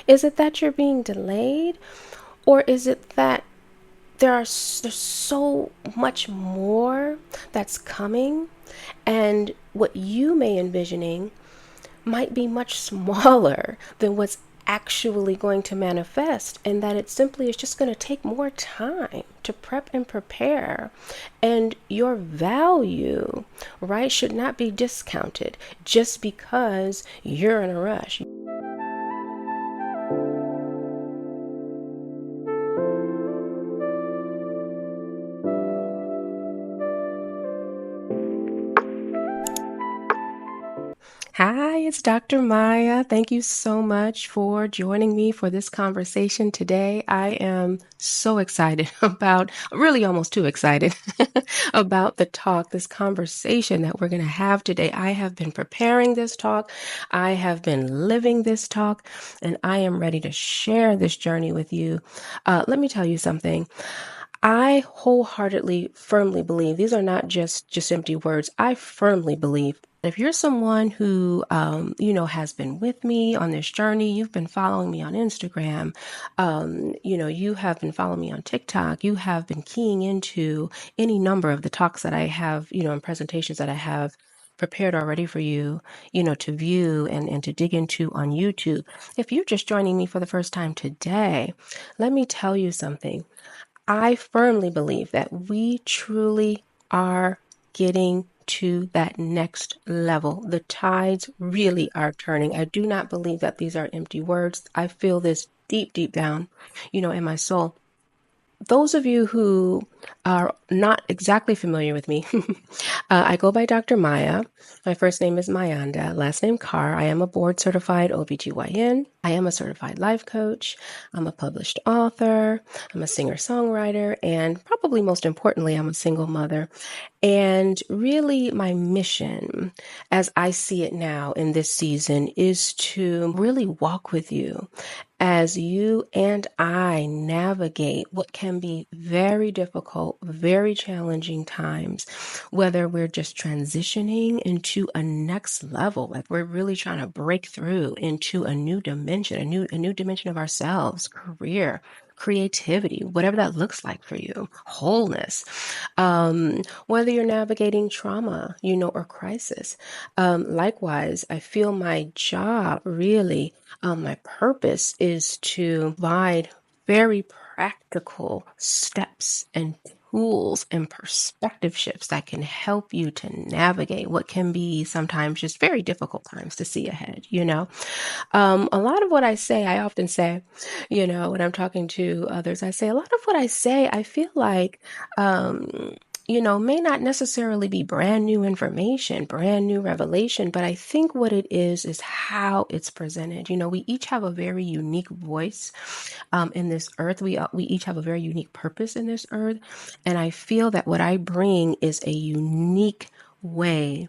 Is it that you're being delayed? Or is it that there's so much more that's coming, and what you may envisioning might be much smaller than what's actually going to manifest, and that it simply is just going to take more time to prep and prepare. And your value, right, should not be discounted just because you're in a rush. Hi, it's Dr. Maya. Thank you so much for joining me for this conversation today. I am so excited about, really almost too excited about the talk, this conversation that we're going to have today. I have been preparing this talk. I have been living this talk, and I am ready to share this journey with you. Let me tell you something. I wholeheartedly, firmly believe these are not just empty words. I firmly believe if you're someone who, has been with me on this journey, you've been following me on Instagram, you have been following me on TikTok, you have been keying into any number of the talks that I have, and presentations that I have prepared already for you, to view and to dig into on YouTube. If you're just joining me for the first time today, let me tell you something. I firmly believe that we truly are getting to that next level. The tides really are turning. I do not believe that these are empty words. I feel this deep, deep down, in my soul. Those of you who are not exactly familiar with me, I go by Dr. Maya. My first name is Mayanda, last name Carr. I am a board certified OBGYN. I am a certified life coach. I'm a published author. I'm a singer-songwriter. And probably most importantly, I'm a single mother. And really, my mission, as I see it now in this season, is to really walk with you as you and I navigate what can be very difficult, very challenging times, whether we're just transitioning into a next level, like we're really trying to break through into a new dimension, a new dimension of ourselves, career, creativity, whatever that looks like for you, wholeness. Whether you're navigating trauma, or crisis. Likewise, I feel my job really, my purpose is to provide very practical steps and tools and perspective shifts that can help you to navigate what can be sometimes just very difficult times to see ahead. A lot of what I say, I often say, when I'm talking to others, I say a lot of what I say, I feel like, may not necessarily be brand new information, brand new revelation, but I think what it is how it's presented. We each have a very unique voice in this earth. We each have a very unique purpose in this earth. And I feel that what I bring is a unique way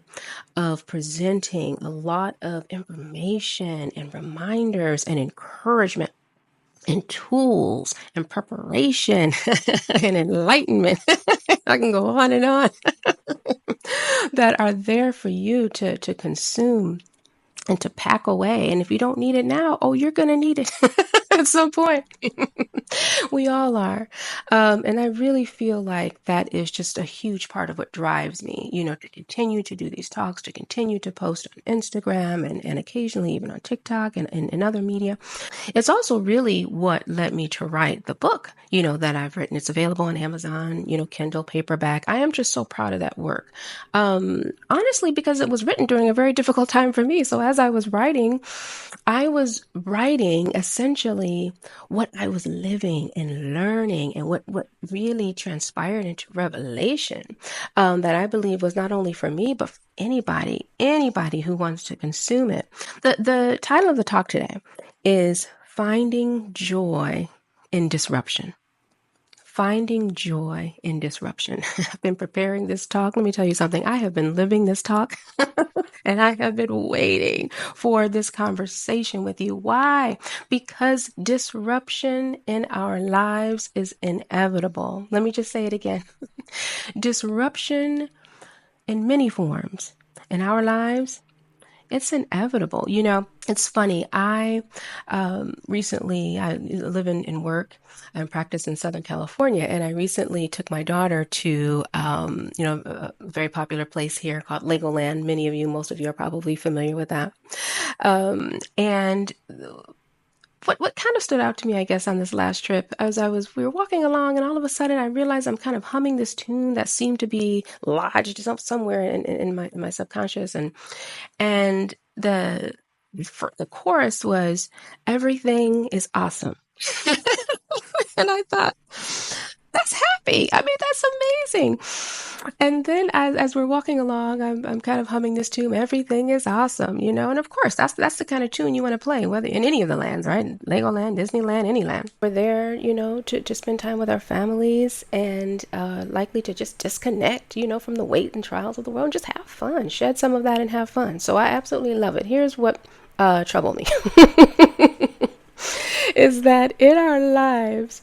of presenting a lot of information and reminders and encouragement and tools and preparation and enlightenment. I can go on and on that are there for you to consume and to pack away. And if you don't need it now, oh, you're going to need it at some point. We all are. And I really feel like that is just a huge part of what drives me, to continue to do these talks, to continue to post on Instagram and occasionally even on TikTok and other media. It's also really what led me to write the book, that I've written. It's available on Amazon, Kindle paperback. I am just so proud of that work. Honestly, because it was written during a very difficult time for me. So as I was writing essentially what I was living and learning and what really transpired into revelation, that I believe was not only for me, but for anybody who wants to consume it. The title of the talk today is Finding Joy in Disruption. Finding joy in disruption. I've been preparing this talk. Let me tell you something. I have been living this talk and I have been waiting for this conversation with you. Why? Because disruption in our lives is inevitable. Let me just say it again. Disruption in many forms in our lives It's inevitable. It's funny. I live in work and practice in Southern California, and I recently took my daughter to, a very popular place here called Legoland. Most of you are probably familiar with that. And what kind of stood out to me, I guess, on this last trip, we were walking along, and all of a sudden I realized I'm kind of humming this tune that seemed to be lodged somewhere in my subconscious, and the chorus was "Everything is awesome," and I thought, that's happy. I mean, that's amazing. And then as we're walking along, I'm kind of humming this tune. Everything is awesome. And of course, that's the kind of tune you want to play, whether in any of the lands, right? Legoland, Disneyland, any land. We're there, to spend time with our families and likely to just disconnect, from the weight and trials of the world and just have fun, shed some of that and have fun. So I absolutely love it. Here's what troubled me is that in our lives,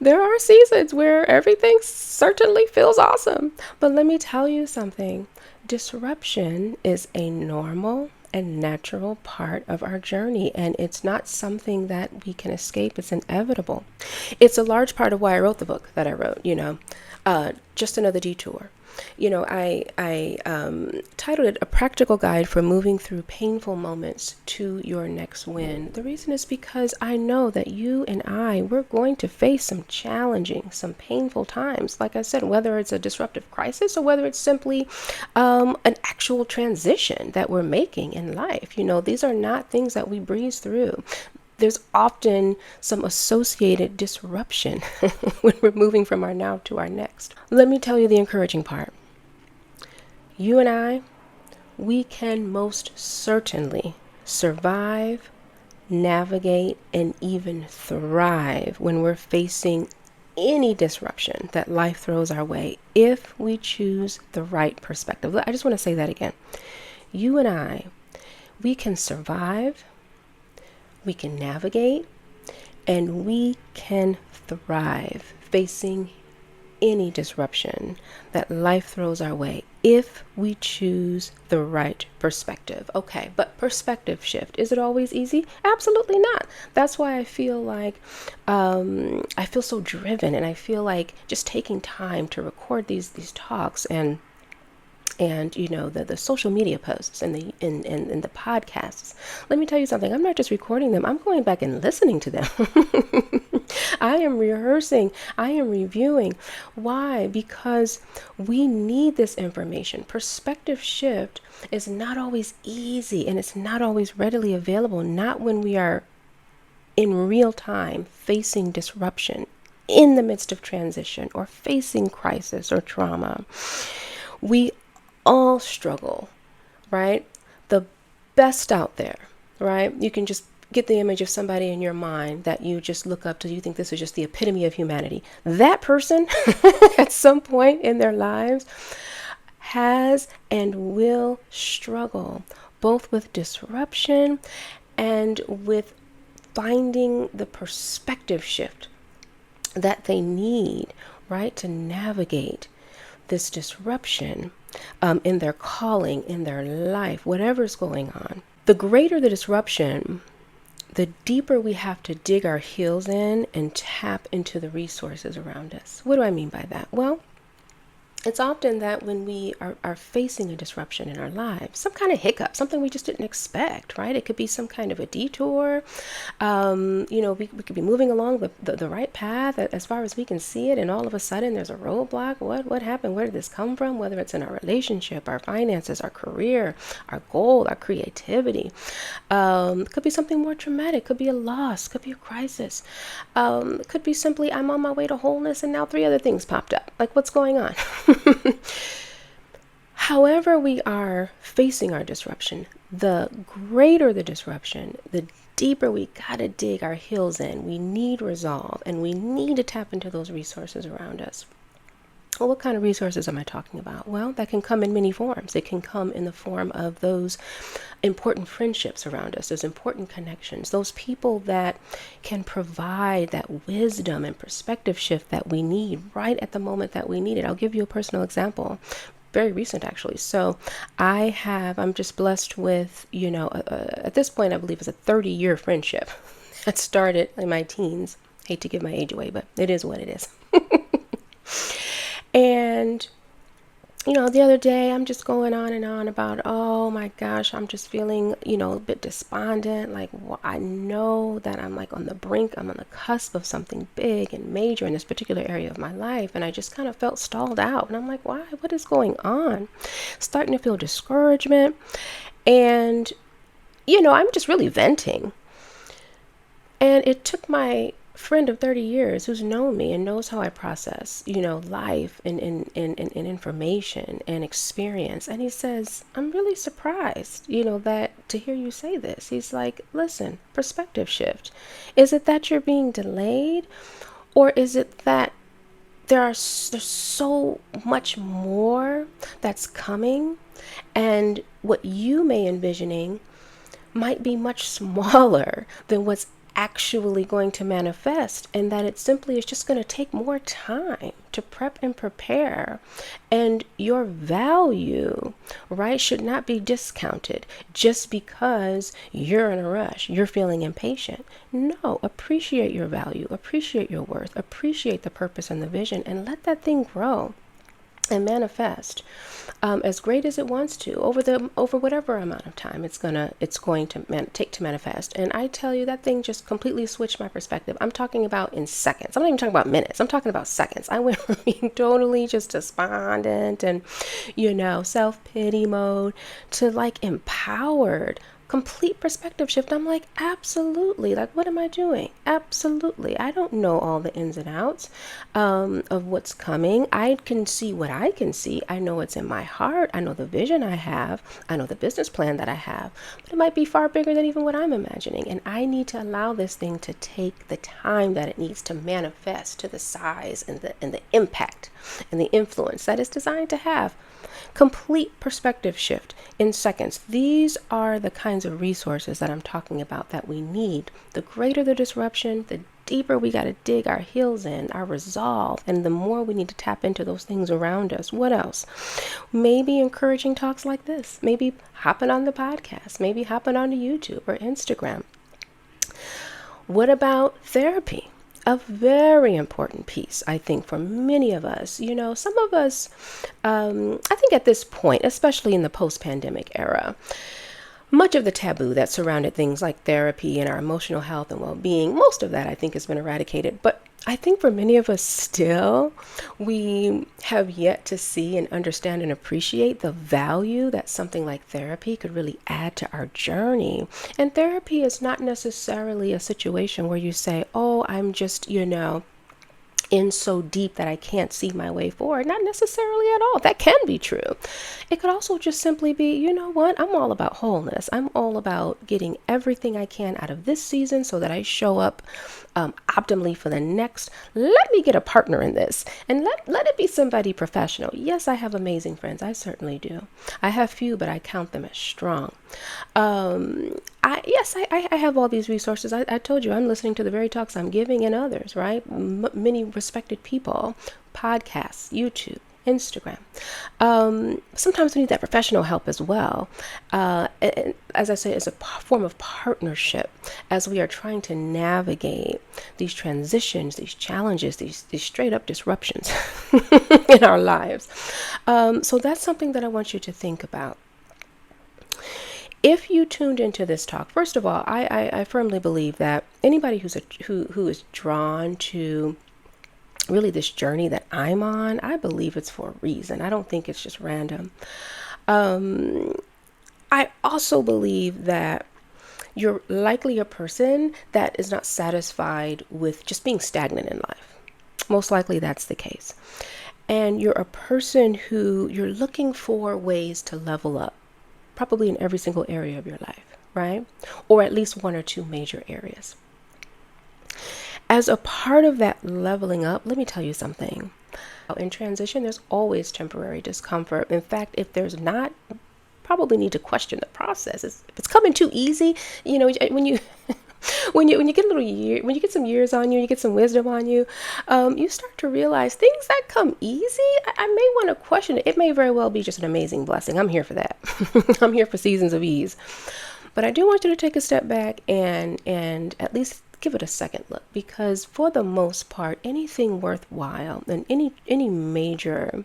there are seasons where everything certainly feels awesome. But let me tell you something. Disruption is a normal and natural part of our journey, and it's not something that we can escape. It's inevitable. It's a large part of why I wrote the book that I wrote, Just Another Detour. I titled it A Practical Guide for Moving Through Painful Moments to Your Next Win. The reason is because I know that you and we're going to face some challenging, some painful times. Like I said, whether it's a disruptive crisis or whether it's simply an actual transition that we're making in life. These are not things that we breeze through. There's often some associated disruption when we're moving from our now to our next. Let me tell you the encouraging part. You and we can most certainly survive, navigate, and even thrive when we're facing any disruption that life throws our way if we choose the right perspective. I just want to say that again. You and we can survive, we can navigate, and we can thrive facing any disruption that life throws our way if we choose the right perspective. Okay, but perspective shift, is it always easy? Absolutely not. That's why I feel like I feel so driven, and I feel like just taking time to record these talks and the social media posts and the podcasts. Let me tell you something. I'm not just recording them. I'm going back and listening to them. I am rehearsing. I am reviewing. Why? Because we need this information. Perspective shift is not always easy, and it's not always readily available. Not when we are in real time facing disruption, in the midst of transition, or facing crisis or trauma. We all struggle, right? The best out there, right? You can just get the image of somebody in your mind that you just look up to. You think this is just the epitome of humanity. That person at some point in their lives has and will struggle both with disruption and with finding the perspective shift that they need, right, to navigate this disruption in their calling, in their life, whatever's going on. The greater the disruption, the deeper we have to dig our heels in and tap into the resources around us. What do I mean by that? Well, it's often that when we are facing a disruption in our lives, some kind of hiccup, something we just didn't expect, right? It could be some kind of a detour. We could be moving along the right path as far as we can see it, and all of a sudden there's a roadblock. What happened? Where did this come from? Whether it's in our relationship, our finances, our career, our goal, our creativity. It could be something more traumatic. Could be a loss. Could be a crisis. Could be simply I'm on my way to wholeness and now 3 other things popped up. Like, what's going on? However we are facing our disruption, the greater the disruption, the deeper we gotta dig our heels in. We need resolve, and we need to tap into those resources around us. Well, what kind of resources am I talking about? Well, that can come in many forms. It can come in the form of those important friendships around us, those important connections, those people that can provide that wisdom and perspective shift that we need right at the moment that we need it. I'll give you a personal example. very recent actually. So I'm just blessed with, at this point, I believe it's a 30-year friendship that started in my teens. Hate to give my age away, but it is what it is. And the other day I'm just going on and on about, oh my gosh, I'm just feeling, a bit despondent. Like, I know that I'm like on the brink, I'm on the cusp of something big and major in this particular area of my life. And I just kind of felt stalled out. And I'm like, why? What is going on? Starting to feel discouragement. And, I'm just really venting. And it took my friend of 30 years who's known me and knows how I process, life and information and experience. And he says, I'm really surprised, that to hear you say this. He's like, listen, perspective shift. Is it that you're being delayed, or is it that there's so much more that's coming, and what you may envisioning might be much smaller than what's actually going to manifest, and that it simply is just going to take more time to prep and prepare. And your value, right, should not be discounted just because you're in a rush, you're feeling impatient. No, appreciate your value, appreciate your worth, appreciate the purpose and the vision, and let that thing grow and manifest as great as it wants to over whatever amount of time it's going to take to manifest. And I tell you, that thing just completely switched my perspective. I'm talking about in seconds. I'm not even talking about minutes. I'm talking about seconds. I went from being totally just despondent and self-pity mode to like empowered, complete perspective shift. I'm like, absolutely. Like, what am I doing? Absolutely. I don't know all the ins and outs of what's coming. I can see what I can see. I know what's in my heart. I know the vision I have. I know the business plan that I have. But it might be far bigger than even what I'm imagining. And I need to allow this thing to take the time that it needs to manifest to the size and the impact and the influence that it's designed to have. Complete perspective shift in seconds. These are the kinds of resources that I'm talking about that we need. The greater the disruption, the deeper we got to dig our heels in, our resolve, and the more we need to tap into those things around us. What else? Maybe encouraging talks like this. Maybe hopping on the podcast. Maybe hopping onto YouTube or Instagram. What about therapy? A very important piece, I think, for many of us. Some of us, I think at this point, especially in the post-pandemic era, much of the taboo that surrounded things like therapy and our emotional health and well-being, most of that I think has been eradicated. But I think for many of us still, we have yet to see and understand and appreciate the value that something like therapy could really add to our journey. And therapy is not necessarily a situation where you say, oh, I'm just, in so deep that I can't see my way forward. Not necessarily at all. That can be true. It could also just simply be, you know what? I'm all about wholeness. I'm all about getting everything I can out of this season so that I show up optimally for the next. Let me get a partner in this, and let it be somebody professional. Yes, I have amazing friends. I certainly do. I have few, but I count them as strong. I have all these resources. I told you I'm listening to the very talks I'm giving and others, right? Many respected people, podcasts, YouTube, Instagram. Sometimes we need that professional help as well. And as I say, it's a form of partnership as we are trying to navigate these transitions, these challenges, these straight up disruptions in our lives. So that's something that I want you to think about. If you tuned into this talk, first of all, I firmly believe that anybody who is drawn to really this journey that I'm on, I believe it's for a reason. I don't think it's just random. I also believe that you're likely a person that is not satisfied with just being stagnant in life. Most likely that's the case. And you're a person who you're looking for ways to level up, probably in every single area of your life, right? Or at least one or two major areas. As a part of that leveling up, let me tell you something. In transition, there's always temporary discomfort. In fact, if there's not, probably need to question the process. If it's coming too easy, when you When you get a little year, when you get some years on you, you get some wisdom on you, you start to realize things that come easy. I may want to question it. It may very well be just an amazing blessing. I'm here for that. I'm here for seasons of ease. But I do want you to take a step back and at least give it a second look, because for the most part, anything worthwhile and any major,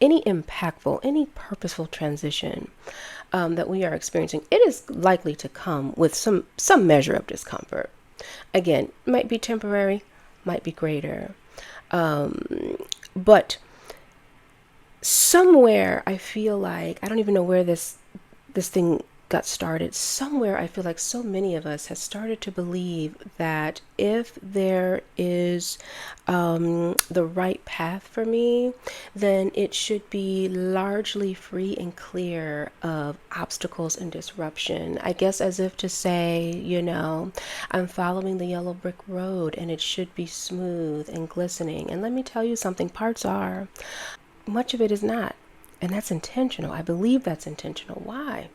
any impactful, any purposeful transition that we are experiencing, it is likely to come with some measure of discomfort. Again, might be temporary, might be greater, but somewhere I feel like I don't even know where this thing got started. Somewhere I feel like so many of us have started to believe that if there is the right path for me, then it should be largely free and clear of obstacles and disruption. I guess as if to say, I'm following the yellow brick road and it should be smooth and glistening. And let me tell you something, parts are. Much of it is not. And that's intentional. I believe that's intentional. Why?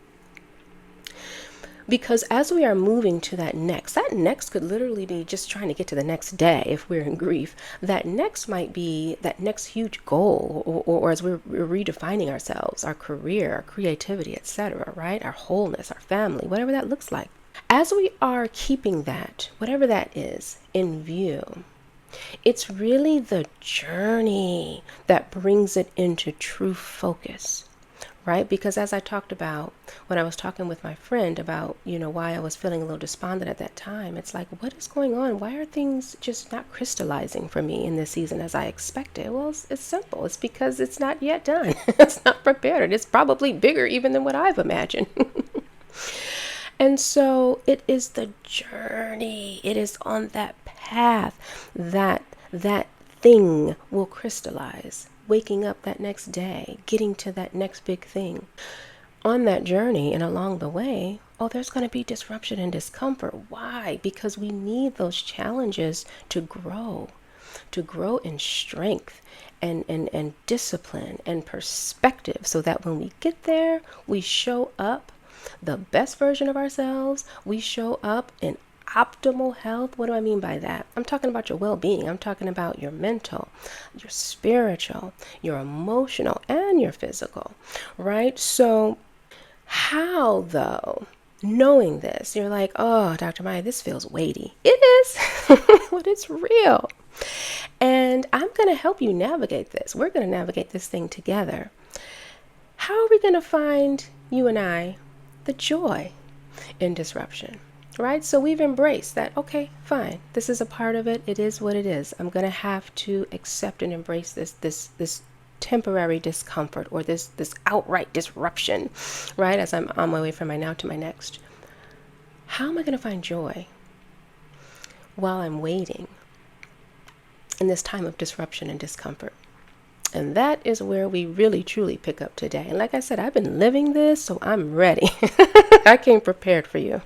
Because as we are moving to that next could literally be just trying to get to the next day if we're in grief. That next might be that next huge goal, or as we're redefining ourselves, our career, our creativity, etc., right? Our wholeness, our family, whatever that looks like. As we are keeping that, whatever that is, in view, it's really the journey that brings it into true focus. Right? Because as I talked about when I was talking with my friend about, why I was feeling a little despondent at that time, it's like, what is going on? Why are things just not crystallizing for me in this season as I expected? Well, it's simple. It's because it's not yet done. It's not prepared. It's probably bigger even than what I've imagined. And so it is the journey. It is on that path that thing will crystallize. Waking up that next day, getting to that next big thing. On that journey and along the way, there's going to be disruption and discomfort. Why? Because we need those challenges to grow in strength and discipline and perspective, so that when we get there, we show up the best version of ourselves. We show up in optimal health. What do I mean by that? I'm talking about your well-being. I'm talking about your mental, your spiritual, your emotional, and your physical, right? So how, though, knowing this, you're like, oh, Dr. Maya, this feels weighty. It is, but it's real. And I'm going to help you navigate this. We're going to navigate this thing together. How are we going to find, you and I, the joy in disruption? Right? So we've embraced that, okay, fine. This is a part of it. It is what it is. I'm going to have to accept and embrace this temporary discomfort, or this outright disruption, right? As I'm on my way from my now to my next. How am I going to find joy while I'm waiting in this time of disruption and discomfort? And that is where we really, truly pick up today. And like I said, I've been living this, so I'm ready. I came prepared for you.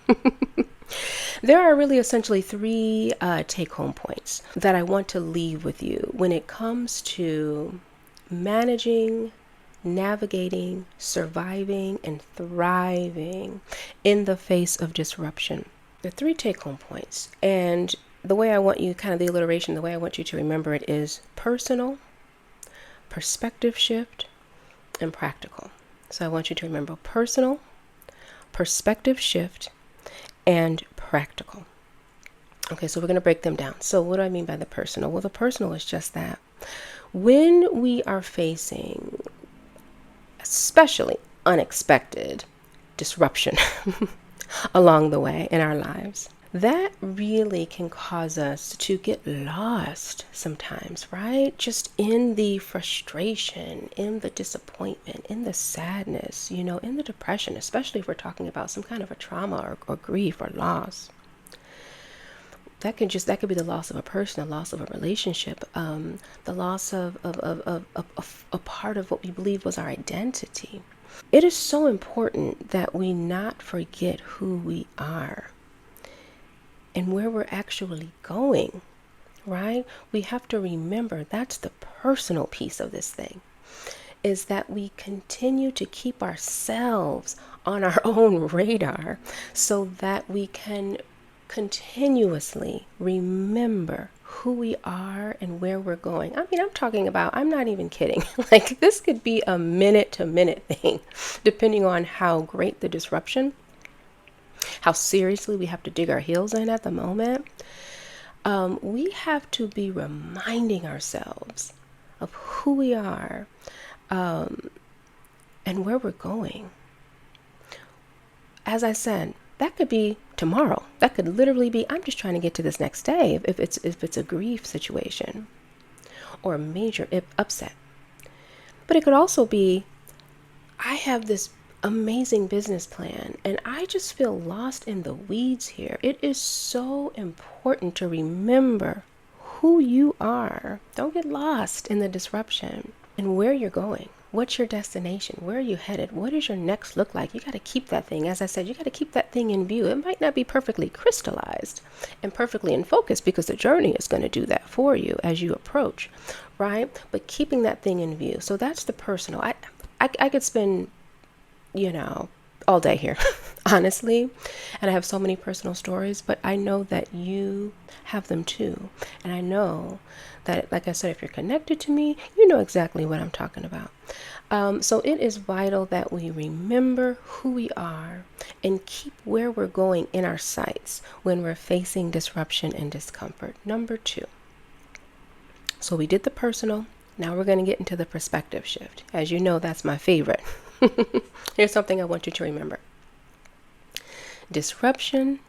There are really essentially three take-home points that I want to leave with you when it comes to managing, navigating, surviving, and thriving in the face of disruption. The three take-home points. And the way I want you, kind of the alliteration, the way I want you to remember it is personal, perspective shift, and practical. So I want you to remember personal, perspective shift, and practical. Okay, so we're going to break them down. So what do I mean by the personal? Well, the personal is just that. When we are facing especially unexpected disruption along the way in our lives, that really can cause us to get lost sometimes, right? Just in the frustration, in the disappointment, in the sadness, in the depression, especially if we're talking about some kind of a trauma or grief or loss. That could be the loss of a person, the loss of a relationship, the loss of a part of what we believe was our identity. It is so important that we not forget who we are and where we're actually going, right? We have to remember that's the personal piece of this thing, is that we continue to keep ourselves on our own radar so that we can continuously remember who we are and where we're going. I mean, I'm talking about, I'm not even kidding. Like, this could be a minute to minute thing, depending on how great the disruption, how seriously we have to dig our heels in at the moment. We have to be reminding ourselves of who we are, and where we're going. As I said, that could be tomorrow. That could literally be, I'm just trying to get to this next day if it's a grief situation or a major upset. But it could also be, I have this amazing business plan and I just feel lost in the weeds here. It is so important to remember who you are. Don't get lost in the disruption and where you're going. What's your destination? Where are you headed? What does your next look like? You got to keep that thing. As I said, you got to keep that thing in view. It might not be perfectly crystallized and perfectly in focus because the journey is going to do that for you as you approach, right? But keeping that thing in view. So that's the personal. I could spend, all day here, honestly. And I have so many personal stories, but I know that you have them too. And I know that, like I said, if you're connected to me, you know exactly what I'm talking about. So it is vital that we remember who we are and keep where we're going in our sights when we're facing disruption and discomfort. Number 2. So we did the personal. Now we're going to get into the perspective shift. As you know, that's my favorite. Here's something I want you to remember. Disruption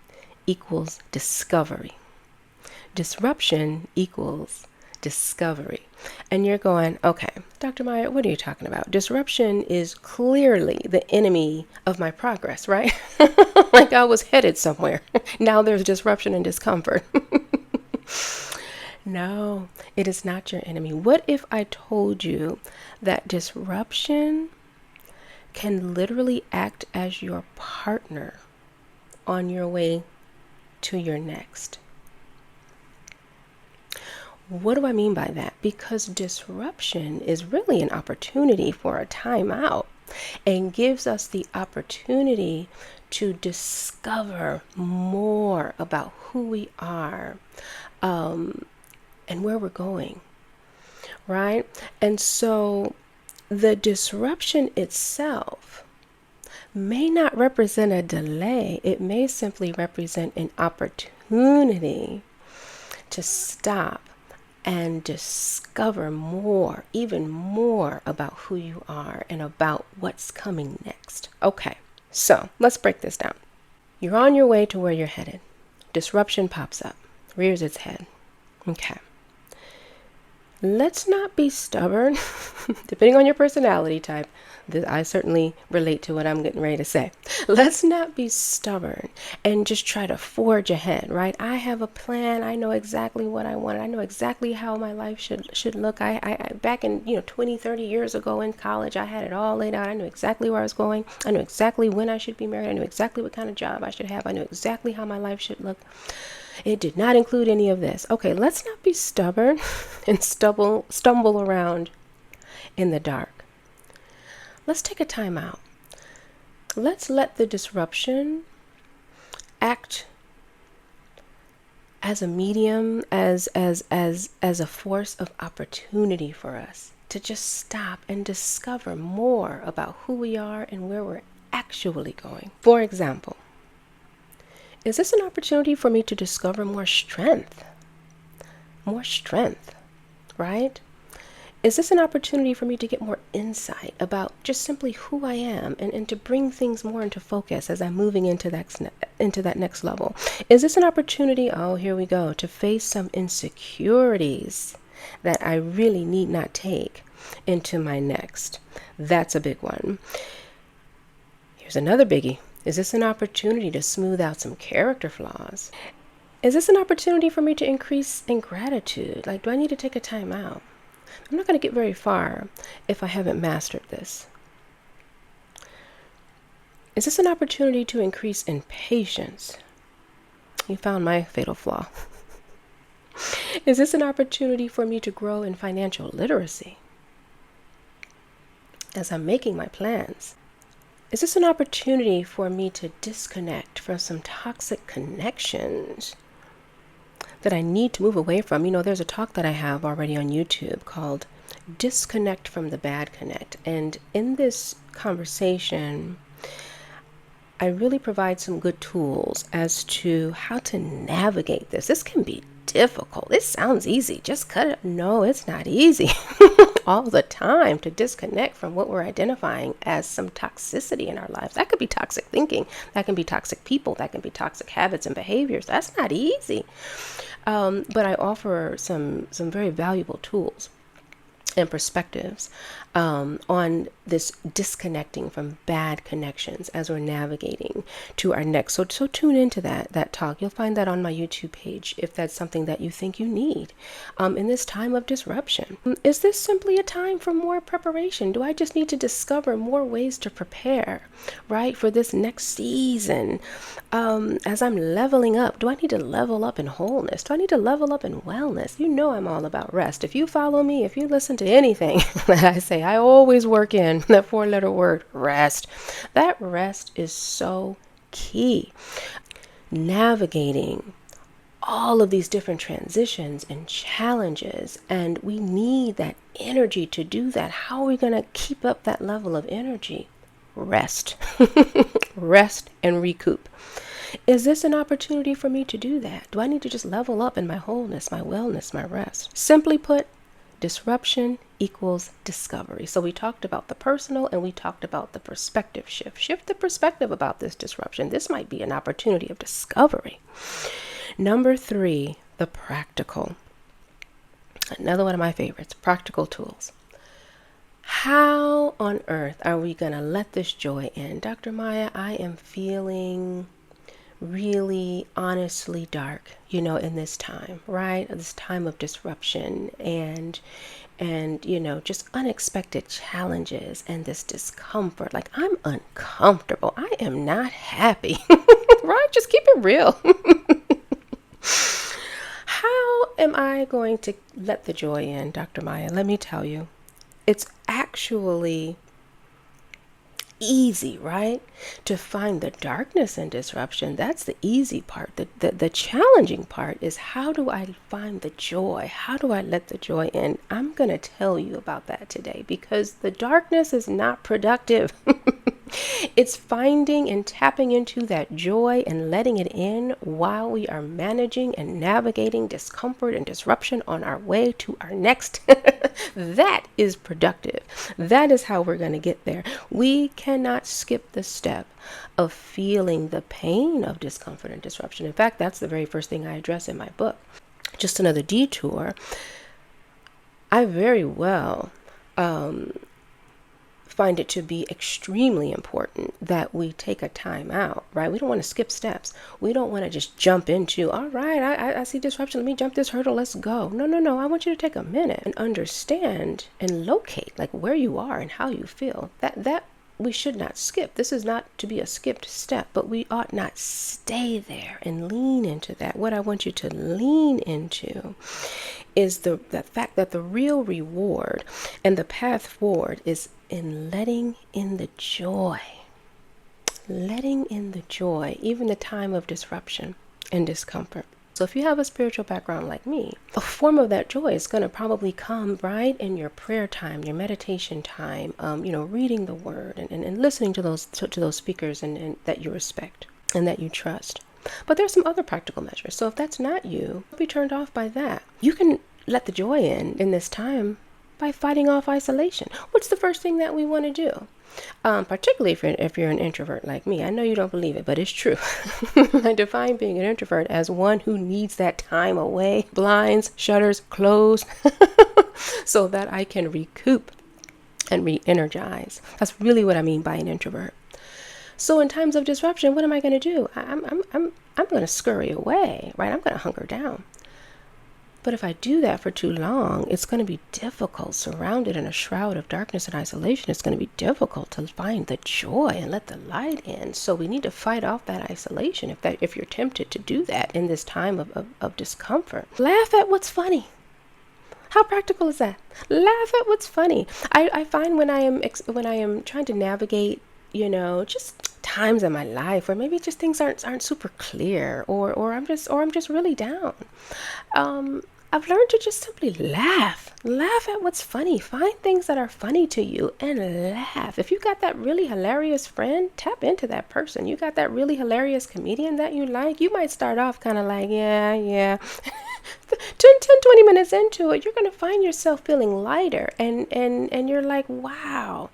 equals discovery. Disruption equals discovery. And you're going, okay, Dr. Maya, what are you talking about? Disruption is clearly the enemy of my progress, right? Like I was headed somewhere. Now there's disruption and discomfort. No, it is not your enemy. What if I told you that disruption can literally act as your partner on your way to your next? What do I mean by that? Because disruption is really an opportunity for a timeout and gives us the opportunity to discover more about who we are, and where we're going, right? And so the disruption itself may not represent a delay. It may simply represent an opportunity to stop and discover more, even more about who you are and about what's coming next. Okay, so let's break this down. You're on your way to where you're headed. Disruption pops up, rears its head. Okay. Let's not be stubborn, depending on your personality type. I certainly relate to what I'm getting ready to say. Let's not be stubborn and just try to forge ahead, right? I have a plan. I know exactly what I want. I know exactly how my life should look. I back in 20, 30 years ago in college, I had it all laid out. I knew exactly where I was going. I knew exactly when I should be married. I knew exactly what kind of job I should have. I knew exactly how my life should look. It did not include any of this. Okay, let's not be stubborn and stumble around in the dark. Let's take a time out. Let's let the disruption act as a medium, as a force of opportunity for us to just stop and discover more about who we are and where we're actually going. For example, is this an opportunity for me to discover more strength? More strength, right? Is this an opportunity for me to get more insight about just simply who I am and to bring things more into focus as I'm moving into that next level? Is this an opportunity, oh, here we go, to face some insecurities that I really need not take into my next? That's a big one. Here's another biggie. Is this an opportunity to smooth out some character flaws? Is this an opportunity for me to increase in gratitude? Like, do I need to take a time out? I'm not going to get very far if I haven't mastered this. Is this an opportunity to increase in patience? You found my fatal flaw. Is this an opportunity for me to grow in financial literacy as I'm making my plans? Is this an opportunity for me to disconnect from some toxic connections that I need to move away from? There's a talk that I have already on YouTube called Disconnect from the Bad Connect. And in this conversation, I really provide some good tools as to how to navigate this. This can be difficult. It sounds easy. Just cut it. No, it's not easy all the time to disconnect from what we're identifying as some toxicity in our lives. That could be toxic thinking. That can be toxic people. That can be toxic habits and behaviors. That's not easy. But I offer some very valuable tools and perspectives on this disconnecting from bad connections as we're navigating to our next. So tune into that talk. You'll find that on my YouTube page if that's something that you think you need in this time of disruption. Is this simply a time for more preparation? Do I just need to discover more ways to prepare, right, for this next season? As I'm leveling up, do I need to level up in wholeness? Do I need to level up in wellness? I'm all about rest. If you follow me, if you listen to anything that I say, I always work in that 4-letter word, rest. That rest is so key. Navigating all of these different transitions and challenges, and we need that energy to do that. How are we going to keep up that level of energy? Rest. Rest and recoup. Is this an opportunity for me to do that? Do I need to just level up in my wholeness, my wellness, my rest? Simply put, disruption equals discovery. So we talked about the personal and we talked about the perspective shift. Shift the perspective about this disruption. This might be an opportunity of discovery. Number 3, the practical. Another one of my favorites, practical tools. How on earth are we going to let this joy in? Dr. Maya, I am feeling really honestly dark, in this time, right? This time of disruption and just unexpected challenges and this discomfort. Like, I'm uncomfortable. I am not happy, right? Just keep it real. How am I going to let the joy in, Dr. Maya? Let me tell you, it's actually easy, right? To find the darkness and disruption. That's the easy part. The challenging part is, how do I find the joy? How do I let the joy in? I'm going to tell you about that today, because the darkness is not productive. It's finding and tapping into that joy and letting it in while we are managing and navigating discomfort and disruption on our way to our next. That is productive. That is how we're going to get there. We cannot skip the step of feeling the pain of discomfort and disruption. In fact, that's the very first thing I address in my book. Just another detour. I very well find it to be extremely important that we take a time out, right? We don't want to skip steps. We don't want to just jump into, all right, I see disruption. Let me jump this hurdle. Let's go. No. I want you to take a minute and understand and locate like where you are and how you feel. That we should not skip. This is not to be a skipped step, but we ought not stay there and lean into that. What I want you to lean into is the fact that the real reward and the path forward is in letting in the joy. Letting in the joy, even the time of disruption and discomfort. So if you have a spiritual background like me, a form of that joy is going to probably come right in your prayer time, your meditation time, reading the word and listening to those speakers and that you respect and that you trust. But there's some other practical measures. So if that's not you, don't be turned off by that. You can let the joy in this time by fighting off isolation. What's the first thing that we want to do? Particularly if you're an introvert like me. I know you don't believe it, but it's true. I define being an introvert as one who needs that time away, blinds, shutters closed, so that I can recoup and re-energize. That's really what I mean by an introvert. So in times of disruption, what am I going to do? I'm going to scurry away, right? I'm going to hunker down. But if I do that for too long, it's going to be difficult. Surrounded in a shroud of darkness and isolation, it's going to be difficult to find the joy and let the light in. So we need to fight off that isolation if you're tempted to do that in this time of discomfort. Laugh at what's funny. How practical is that? Laugh at what's funny. I find when I am trying to navigate just times in my life where maybe just things aren't super clear, or I'm just really down. um, I've learned to just simply laugh. Laugh at what's funny. Find things that are funny to you and laugh. If you got that really hilarious friend, tap into that person. You got that really hilarious comedian that you like, you might start off kind of like, yeah, yeah. 10, 20 minutes into it, you're going to find yourself feeling lighter, and you're like, wow.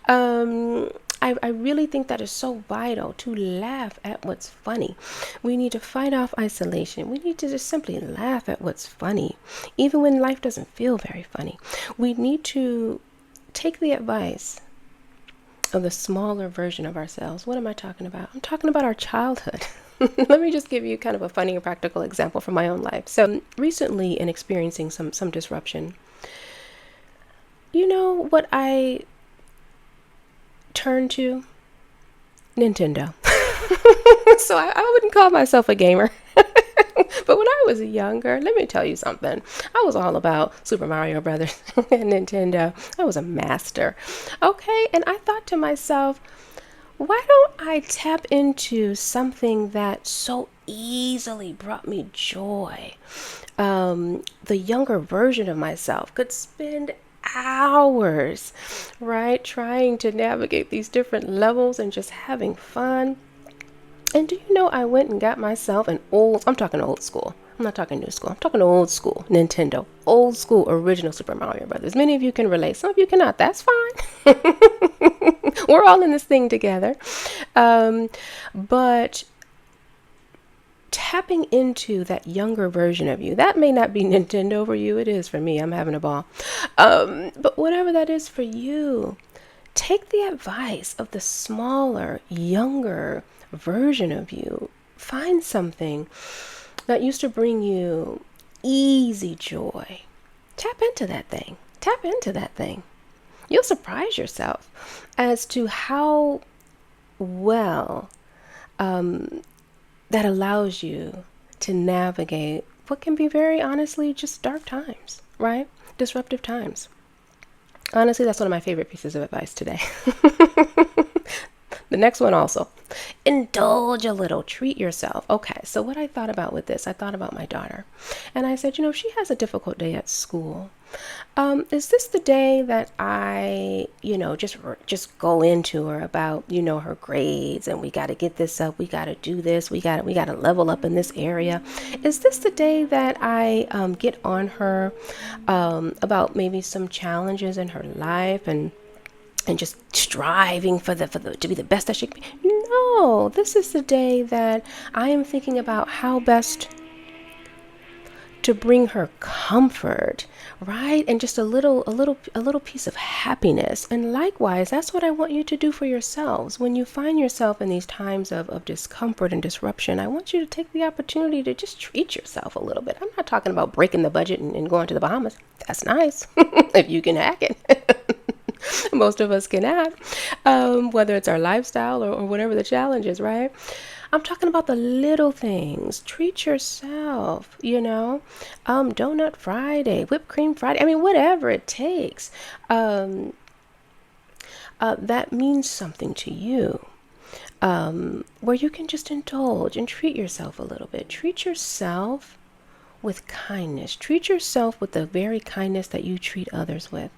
Um, I really think that is so vital to laugh at what's funny. We need to fight off isolation. We need to just simply laugh at what's funny, even when life doesn't feel very funny. We need to take the advice of the smaller version of ourselves. What am I talking about? I'm talking about our childhood. Let me just give you kind of a funny and practical example from my own life. So recently, in experiencing some disruption, you know what I turned to? Nintendo. So I wouldn't call myself a gamer. But when I was younger, let me tell you something. I was all about Super Mario Brothers and Nintendo. I was a master. Okay, and I thought to myself, why don't I tap into something that so easily brought me joy? The younger version of myself could spend hours, right, trying to navigate these different levels and just having fun. And do you know, I went and got myself I'm talking old school. I'm not talking new school. I'm talking old school Nintendo. Old school original Super Mario Brothers. Many of you can relate. Some of you cannot. That's fine. We're all in this thing together. But tapping into that younger version of you, that may not be Nintendo for you. It is for me. I'm having a ball. But whatever that is for you, take the advice of the smaller, younger version of you. Find something that used to bring you easy joy. Tap into that thing. Tap into that thing. You'll surprise yourself as to how well that allows you to navigate what can be very honestly just dark times, right? Disruptive times. Honestly, that's one of my favorite pieces of advice today. The next one also. Indulge a little, treat yourself. Okay, so what I thought about with this, I thought about my daughter. And I said, if she has a difficult day at school, is this the day that I, just go into her about, her grades, and we got to get this up, we got to do this, we got to level up in this area? Is this the day that I get on her about maybe some challenges in her life and just striving for the to be the best that she can be? No, this is the day that I am thinking about how best to bring her comfort, right? And just a little piece of happiness. And likewise, that's what I want you to do for yourselves. When you find yourself in these times of discomfort and disruption, I want you to take the opportunity to just treat yourself a little bit. I'm not talking about breaking the budget and going to the Bahamas. That's nice if you can hack it. Most of us cannot, whether it's our lifestyle or whatever the challenge is, right? I'm talking about the little things. Treat yourself, Donut Friday, whipped cream Friday. I mean, whatever it takes. That means something to you. Where you can just indulge and treat yourself a little bit. Treat yourself with kindness. Treat yourself with the very kindness that you treat others with.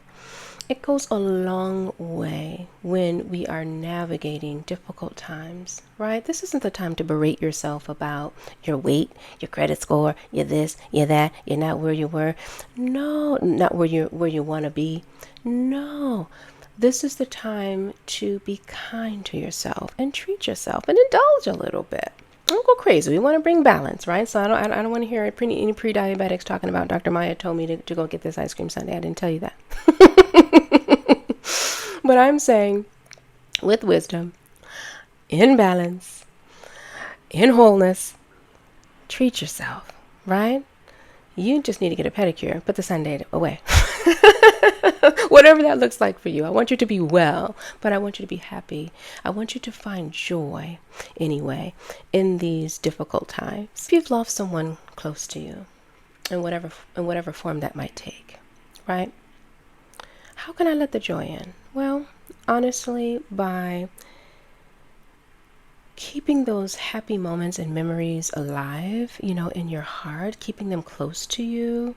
It goes a long way when we are navigating difficult times, right? This isn't the time to berate yourself about your weight, your credit score, you're this, you're that, you're not where you were. No, not where you want to be. No. This is the time to be kind to yourself and treat yourself and indulge a little bit. Don't go crazy. We want to bring balance, right? So I don't want to hear any pre-diabetics talking about Dr. Maya told me to go get this ice cream sundae. I didn't tell you that. But I'm saying, with wisdom, in balance, in wholeness, treat yourself, right? You just need to get a pedicure. Put the sundae away. Whatever that looks like for you. I want you to be well, but I want you to be happy. I want you to find joy, anyway, in these difficult times. If you've lost someone close to you, in whatever form that might take, right? How can I let the joy in? Well, honestly, by keeping those happy moments and memories alive, in your heart, keeping them close to you,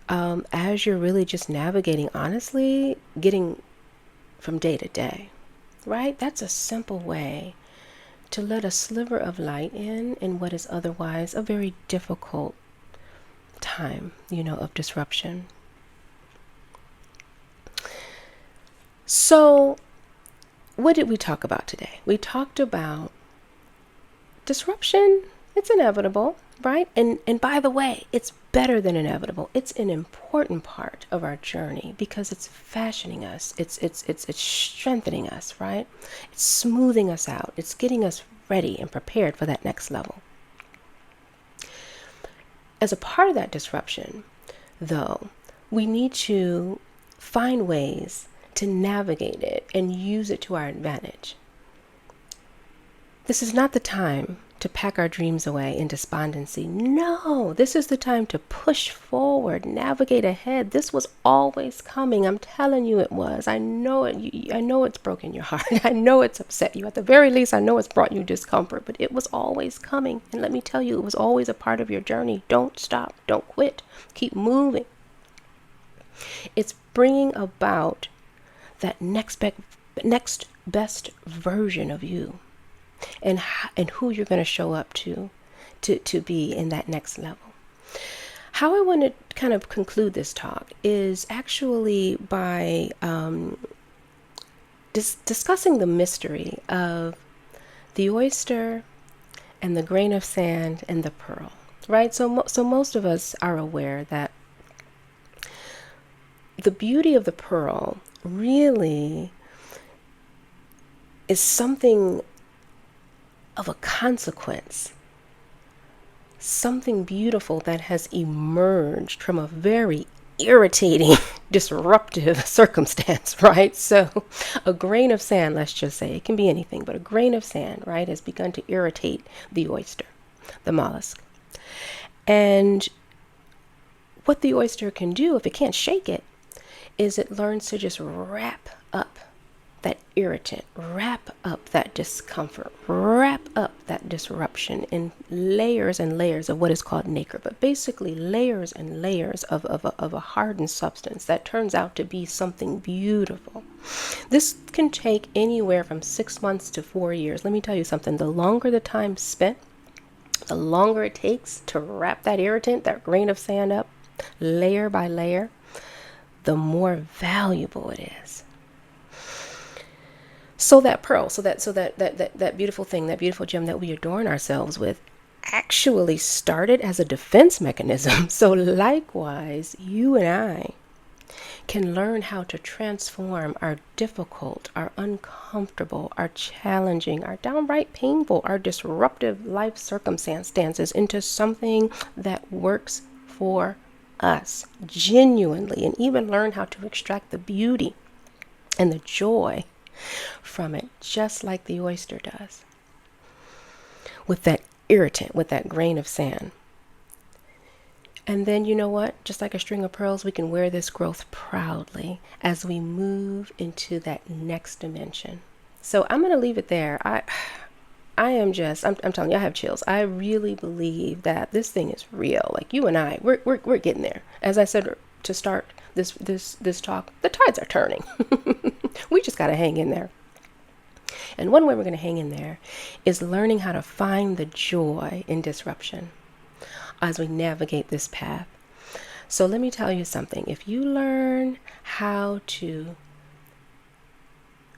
as you're really just navigating, honestly, getting from day to day, right? That's a simple way to let a sliver of light in what is otherwise a very difficult time, of disruption. So, what did we talk about today? We talked about disruption. It's inevitable, right? And by the way, it's better than inevitable. It's an important part of our journey because it's fashioning us. It's strengthening us, right? It's smoothing us out. It's getting us ready and prepared for that next level. As a part of that disruption, though, we need to find ways to navigate it and use it to our advantage. This is not the time to pack our dreams away in despondency. No, this is the time to push forward, navigate ahead. This was always coming. I'm telling you it was. I know it. I know it's broken your heart. I know it's upset you. At the very least, I know it's brought you discomfort, but it was always coming. And let me tell you, it was always a part of your journey. Don't stop. Don't quit. Keep moving. It's bringing about that next best version of you, and who you're going to show up to be in that next level. How I want to kind of conclude this talk is actually by discussing the mystery of the oyster and the grain of sand and the pearl, right? So most of us are aware that the beauty of the pearl really is something of a consequence, something beautiful that has emerged from a very irritating, disruptive circumstance, right? So a grain of sand, let's just say, it can be anything, but a grain of sand, right, has begun to irritate the oyster, the mollusk. And what the oyster can do, if it can't shake it, is it learns to just wrap up that irritant, wrap up that discomfort, wrap up that disruption in layers and layers of what is called nacre, but basically layers and layers of a hardened substance that turns out to be something beautiful. This can take anywhere from 6 months to 4 years. Let me tell you something, the longer the time spent, the longer it takes to wrap that irritant, that grain of sand up, layer by layer, the more valuable it is. So that pearl, that beautiful thing, that beautiful gem that we adorn ourselves with, actually started as a defense mechanism. So likewise, you and I can learn how to transform our difficult, our uncomfortable, our challenging, our downright painful, our disruptive life circumstances into something that works for us genuinely, and even learn how to extract the beauty and the joy from it, just like the oyster does with that irritant, with that grain of sand. And then, you know what, just like a string of pearls, we can wear this growth proudly as we move into that next dimension. So I'm going to leave it there. I'm telling you, I have chills. I really believe that this thing is real. Like, you and I, we're getting there. As I said to start this talk, the tides are turning. We just got to hang in there. And one way we're going to hang in there is learning how to find the joy in disruption as we navigate this path. So let me tell you something. If you learn how to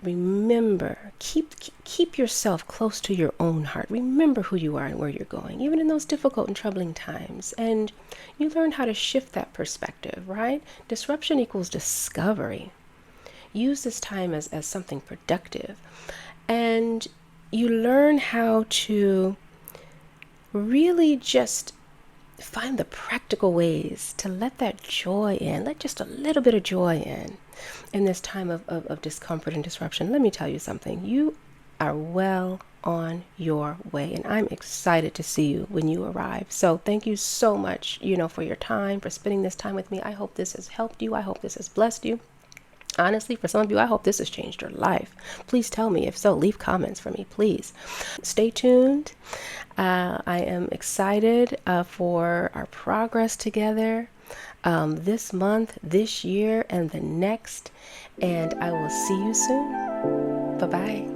remember, keep yourself close to your own heart. Remember who you are and where you're going, even in those difficult and troubling times. And you learn how to shift that perspective, right? Disruption equals discovery. Use this time as something productive. And you learn how to really just find the practical ways to let that joy in, let just a little bit of joy in this time of discomfort and disruption. Let me tell you something. You are well on your way, and I'm excited to see you when you arrive. So thank you so much, for your time, for spending this time with me. I hope this has helped you. I hope this has blessed you. Honestly, for some of you, I hope this has changed your life. Please tell me. If so, leave comments for me, please. Stay tuned. I am excited for our progress together this month, this year, and the next. And I will see you soon. Bye bye.